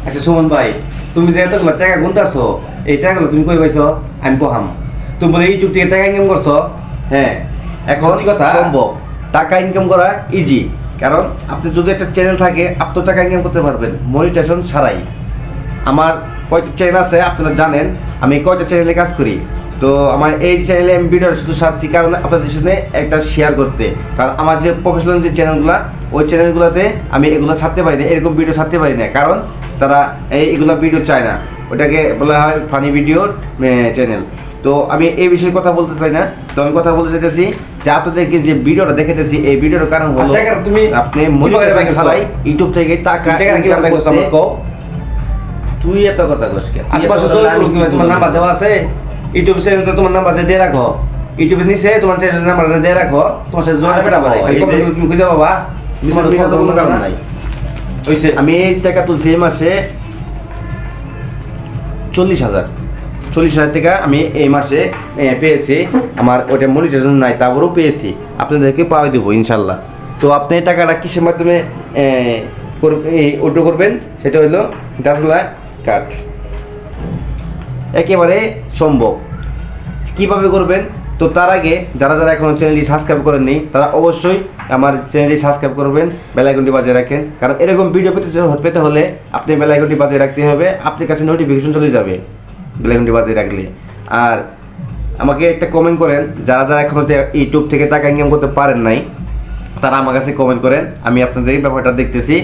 আচ্ছা সুমন ভাই, তুমি যে এতগুলো টাকা গুনতাছো, এই টাকাগুলো তুমি কই পাইছো? আমি কহাম তুমি বলে ইউটিউব থেকে টাকা ইনকাম করছো। হ্যাঁ, এখন সত্যি কথা। সম্ভব টাকা ইনকাম করা ইজি। কারণ আপনি যদি একটা চ্যানেল থাকে, আপনি তো টাকা ইনকাম করতে পারবেন মনিটাইজেশন ছাড়াই। আমার কয়টা চ্যানেল আছে আপনারা জানেন, আমি কয়টা চ্যানেলে কাজ করি। তো আমার এই চ্যানেলে আমি ভিডিও শুধু ছাড়ছি কারণ আপনাদের সাথে একটা শেয়ার করতে। কারণ আমার যে প্রফেশনাল যে চ্যানেলগুলো, ওই চ্যানেলগুলোতে আমি এগুলো ছাড়তে পারি না, এরকম ভিডিও ছাড়তে পারি না, কারণ তারা এইগুলো ভিডিও চায় না। ওটাকে বলা হয় ফানি ভিডিওর চ্যানেল। তো আমি এই বিষয়ে কথা বলতে চাই না। তো আমি কথা বলতে চাইতেছি যে আপনাদেরকে যে ভিডিওটা দেখাতেছি, এই ভিডিওর কারণ হলো তুমি আপনি মনিটাইজেশন ছাড়াই ইউটিউব থেকে টাকা ইনকাম করতে। তুই এত কথা কস কেন? তোমার নাম্বার দেওয়া আছে ইউটিউব চ্যানেলে, তোমার নাম্বার দিয়ে রাখো। ইউটিউবে নিচে তোমার চ্যানেলের নাম্বারটা দিয়ে রাখো, তোমার সাথে যোগাযোগ করতে পারে। তুমি খুঁজে পাবা, তোমার কোনো কারণ নাই। হইছে। আমি এই টাকা তুলছি এই মাসে 40,000 টাকা আমি এই মাসে পেয়েছি। আমার ওটা মনিটাইজেশন নাই, তারপরেও পেয়েছি। আপনাদেরকে পাওয়াই দেবো ইনশাল্লাহ। তো আপনি এই টাকাটা কিসের মাধ্যমে উইথড্র করবেন? সেটা হলো গাছগুলা কাঠ। একেবারে সম্ভব। কিভাবে করবেন? তো তার আগে যারা যারা এখনো চ্যানেলটি সাবস্ক্রাইব করেননি, তারা অবশ্যই আমার চ্যানেলটি সাবস্ক্রাইব করবেন, বেল আইকনটি বাজিয়ে রাখেন। কারণ এরকম ভিডিও পেতে হলে আপনি বেল আইকনটি বাজিয়ে রাখতে হবে, আপনার কাছে নোটিফিকেশন চলে যাবে বেল আইকনটি বাজিয়ে রাখলে। আর আমাকে একটা কমেন্ট করেন, যারা যারা এখনো ইউটিউব থেকে টাকা ইনকাম করতে পারেন নাই, তারা আমার কাছে কমেন্ট করেন, আমি আপনাদের এই ব্যাপারটা দেখতেছি।